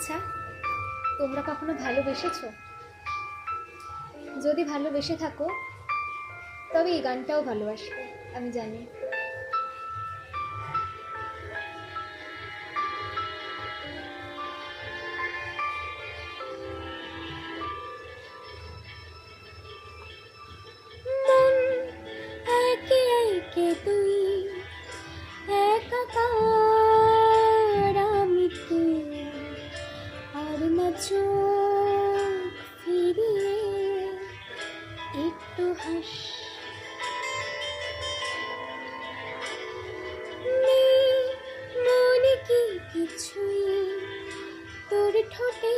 আচ্ছা, তোমরা কখনো ভালোবেসেছো? যদি ভালোবেসে থাকো তবে এই গানটাও ভালোবাসবে, আমি জানি। মন একে একে তুই, একাকার আমি তুই, আর না চোখ ফিরিয়ে একটু হাস। নেই মনে কি কিছুই তোর ঠোঁটে